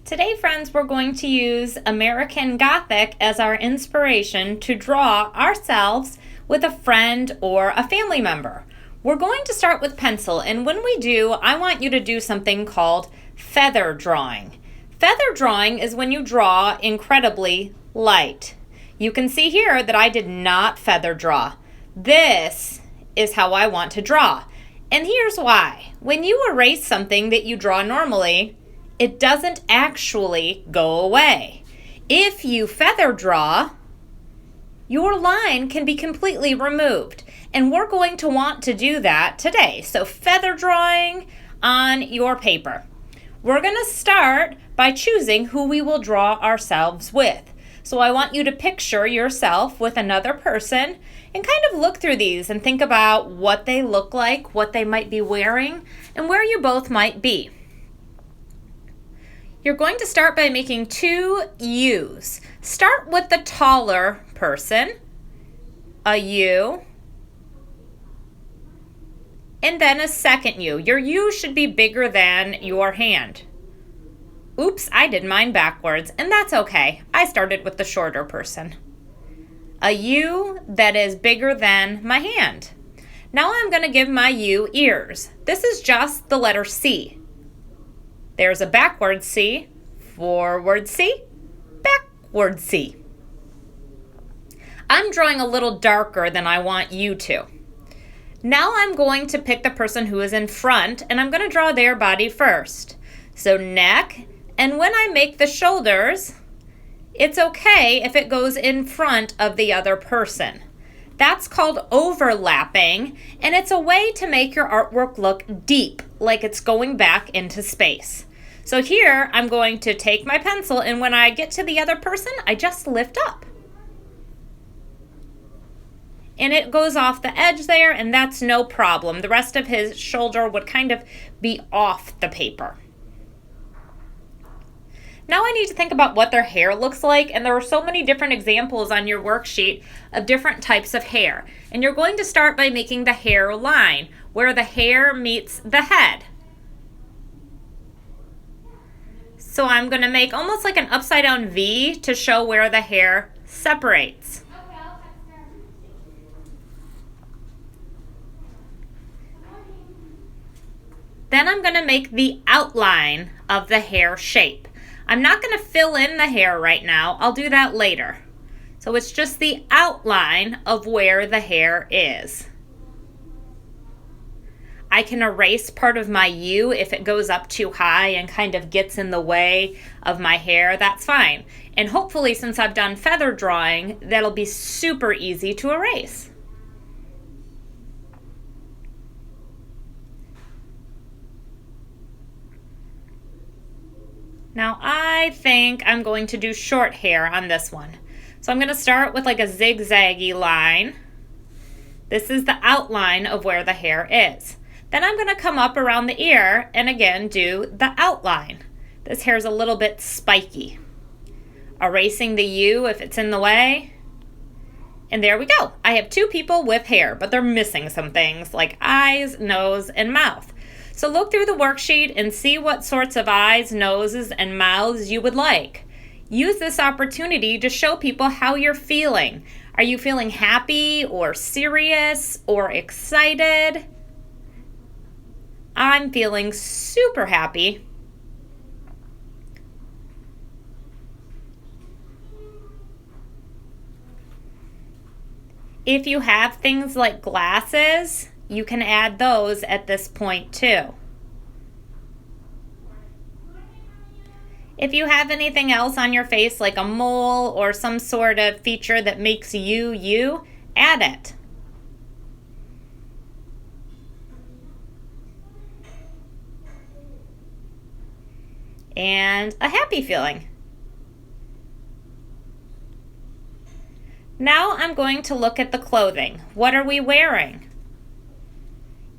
Today, friends, we're going to use American Gothic as our inspiration to draw ourselves with a friend or a family member. We're going to start with pencil, and when we do, I want you to do something called feather drawing. Feather drawing is when you draw incredibly light. You can see here that I did not feather draw. This is how I want to draw. And here's why. When you erase something that you draw normally, it doesn't actually go away. If you feather draw, your line can be completely removed. And we're going to want to do that today. So feather drawing on your paper. We're going to start by choosing who we will draw ourselves with. So I want you to picture yourself with another person and kind of look through these and think about what they look like, what they might be wearing, and where you both might be. You're going to start by making two U's. Start with the taller person, a U, and then a second U. Your U should be bigger than your hand. Oops, I did mine backwards, and that's okay. I started with the shorter person. A U that is bigger than my hand. Now I'm going to give my U ears. This is just the letter C. There's a backward C, forward C, backward C. I'm drawing a little darker than I want you to. Now I'm going to pick the person who is in front, and I'm going to draw their body first. So neck, and when I make the shoulders, it's okay if it goes in front of the other person. That's called overlapping, and it's a way to make your artwork look deep, like it's going back into space. So here, I'm going to take my pencil, and when I get to the other person, I just lift up. And it goes off the edge there, and that's no problem. The rest of his shoulder would kind of be off the paper. Now I need to think about what their hair looks like, and there are so many different examples on your worksheet of different types of hair. And you're going to start by making the hair line, where the hair meets the head. So I'm going to make almost like an upside down V to show where the hair separates. Then I'm going to make the outline of the hair shape. I'm not going to fill in the hair right now. I'll do that later. So it's just the outline of where the hair is. I can erase part of my U if it goes up too high and kind of gets in the way of my hair. That's fine. And hopefully, since I've done feather drawing, that'll be super easy to erase. Now I think I'm going to do short hair on this one. So I'm going to start with like a zigzaggy line. This is the outline of where the hair is. Then I'm going to come up around the ear and again do the outline. This hair is a little bit spiky. Erasing the U if it's in the way. And there we go. I have two people with hair, but they're missing some things like eyes, nose, and mouth. So look through the worksheet and see what sorts of eyes, noses, and mouths you would like. Use this opportunity to show people how you're feeling. Are you feeling happy or serious or excited? I'm feeling super happy. If you have things like glasses, you can add those at this point too. If you have anything else on your face like a mole or some sort of feature that makes you you, add it. And a happy feeling. Now I'm going to look at the clothing. What are we wearing?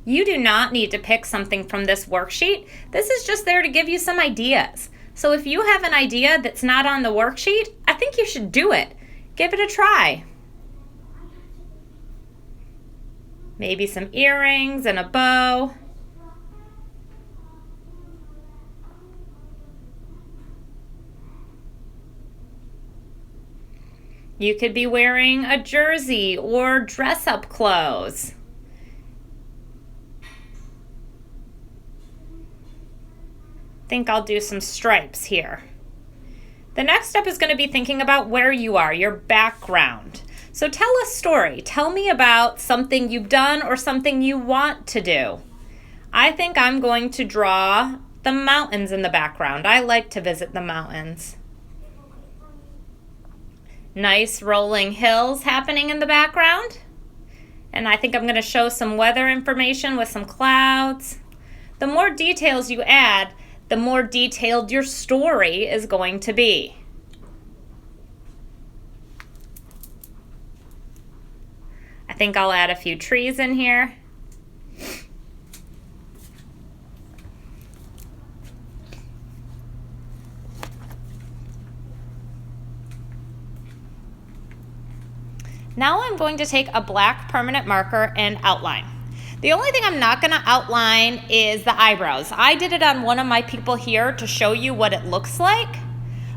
You do not need to pick something from this worksheet. This is just there to give you some ideas. So if you have an idea that's not on the worksheet, I think you should do it. Give it a try. Maybe some earrings and a bow. You could be wearing a jersey or dress-up clothes. I think I'll do some stripes here. The next step is going to be thinking about where you are, your background. So tell a story. Tell me about something you've done or something you want to do. I think I'm going to draw the mountains in the background. I like to visit the mountains. Nice rolling hills happening in the background. And I think I'm going to show some weather information with some clouds. The more details you add, the more detailed your story is going to be. I think I'll add a few trees in here. Now I'm going to take a black permanent marker and outline. The only thing I'm not going to outline is the eyebrows. I did it on one of my people here to show you what it looks like,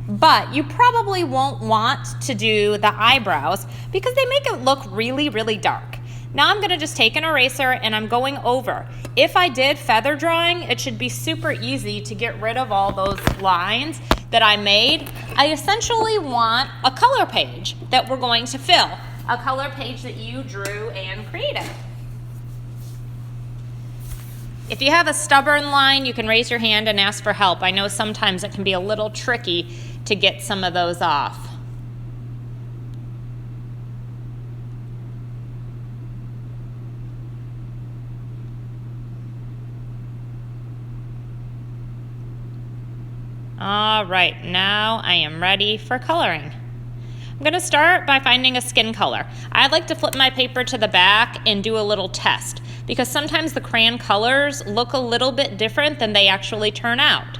but you probably won't want to do the eyebrows because they make it look really, really dark. Now I'm going to just take an eraser and I'm going over. If I did feather drawing, it should be super easy to get rid of all those lines that I made. I essentially want a color page that we're going to fill, a color page that you drew and created. If you have a stubborn line, you can raise your hand and ask for help. I know sometimes it can be a little tricky to get some of those off. All right, now I am ready for coloring. I'm going to start by finding a skin color. I like to flip my paper to the back and do a little test because sometimes the crayon colors look a little bit different than they actually turn out.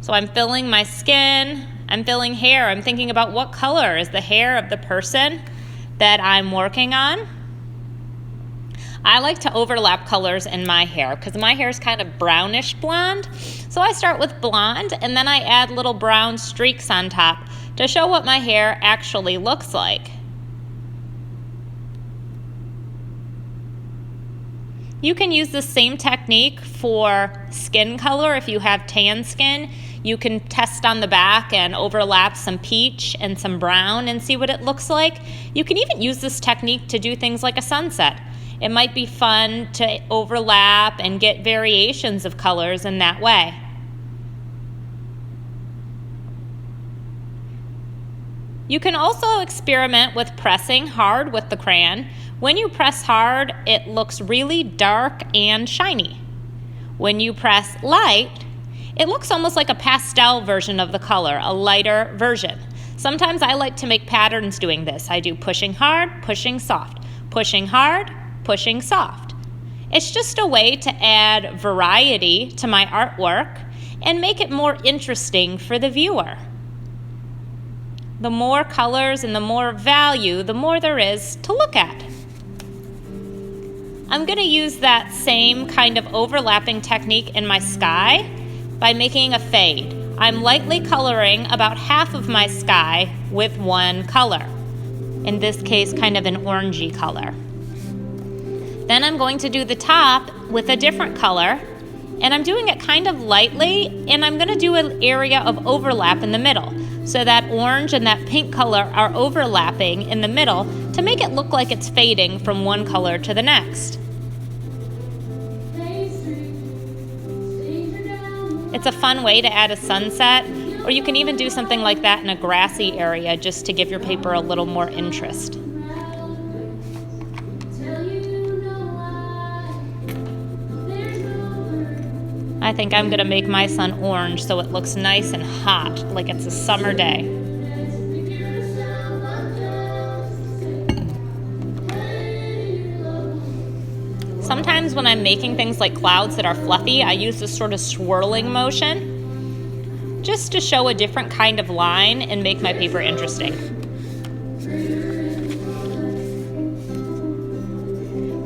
So I'm filling my skin, I'm filling hair, I'm thinking about what color is the hair of the person that I'm working on. I like to overlap colors in my hair because my hair is kind of brownish blonde. So I start with blonde and then I add little brown streaks on top to show what my hair actually looks like. You can use the same technique for skin color. If you have tan skin, you can test on the back and overlap some peach and some brown and see what it looks like. You can even use this technique to do things like a sunset. It might be fun to overlap and get variations of colors in that way. You can also experiment with pressing hard with the crayon. When you press hard, it looks really dark and shiny. When you press light, it looks almost like a pastel version of the color, a lighter version. Sometimes I like to make patterns doing this. I do pushing hard, pushing soft, pushing hard, pushing soft. It's just a way to add variety to my artwork and make it more interesting for the viewer. The more colors and the more value, the more there is to look at. I'm going to use that same kind of overlapping technique in my sky by making a fade. I'm lightly coloring about half of my sky with one color. In this case, kind of an orangey color. Then I'm going to do the top with a different color, and I'm doing it kind of lightly, and I'm going to do an area of overlap in the middle. So that orange and that pink color are overlapping in the middle to make it look like it's fading from one color to the next. It's a fun way to add a sunset, or you can even do something like that in a grassy area just to give your paper a little more interest. I think I'm going to make my sun orange so it looks nice and hot, like it's a summer day. Sometimes when I'm making things like clouds that are fluffy, I use this sort of swirling motion just to show a different kind of line and make my paper interesting.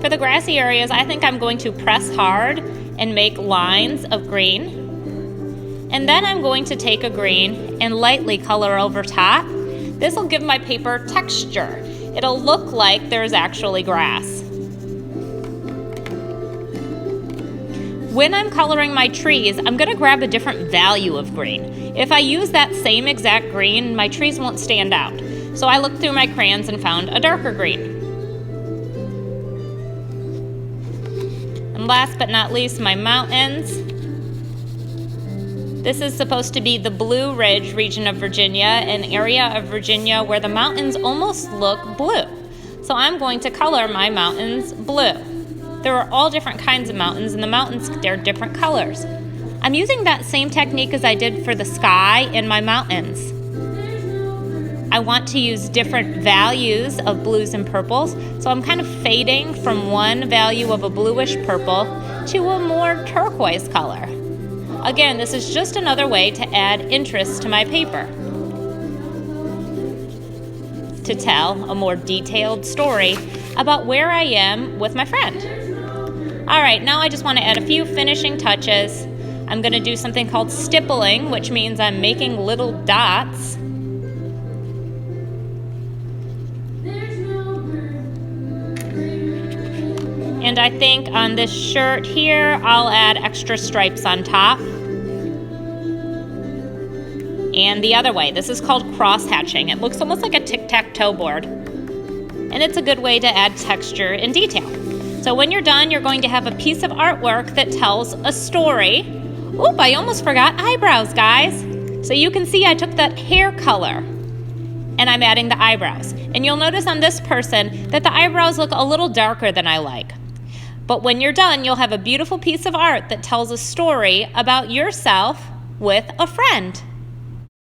For the grassy areas, I think I'm going to press hard and make lines of green. And then I'm going to take a green and lightly color over top This will give my paper texture. It'll look like there's actually grass. When I'm coloring my trees, I'm going to grab a different value of green. If I use that same exact green, my trees won't stand out. So I looked through my crayons and found a darker green. And last but not least, my mountains. This is supposed to be the Blue Ridge region of Virginia, an area of Virginia where the mountains almost look blue. So I'm going to color my mountains blue. There are all different kinds of mountains, and the mountains, they're different colors. I'm using that same technique as I did for the sky in my mountains. I want to use different values of blues and purples, so I'm kind of fading from one value of a bluish purple to a more turquoise color. Again, this is just another way to add interest to my paper, to tell a more detailed story about where I am with my friend. All right, now I just want to add a few finishing touches. I'm going to do something called stippling, which means I'm making little dots. And I think on this shirt here, I'll add extra stripes on top. And the other way, this is called cross-hatching. It looks almost like a tic-tac-toe board. And it's a good way to add texture and detail. So when you're done, you're going to have a piece of artwork that tells a story. Oop, I almost forgot eyebrows, guys. So you can see I took that hair color and I'm adding the eyebrows. And you'll notice on this person that the eyebrows look a little darker than I like. But when you're done, you'll have a beautiful piece of art that tells a story about yourself with a friend.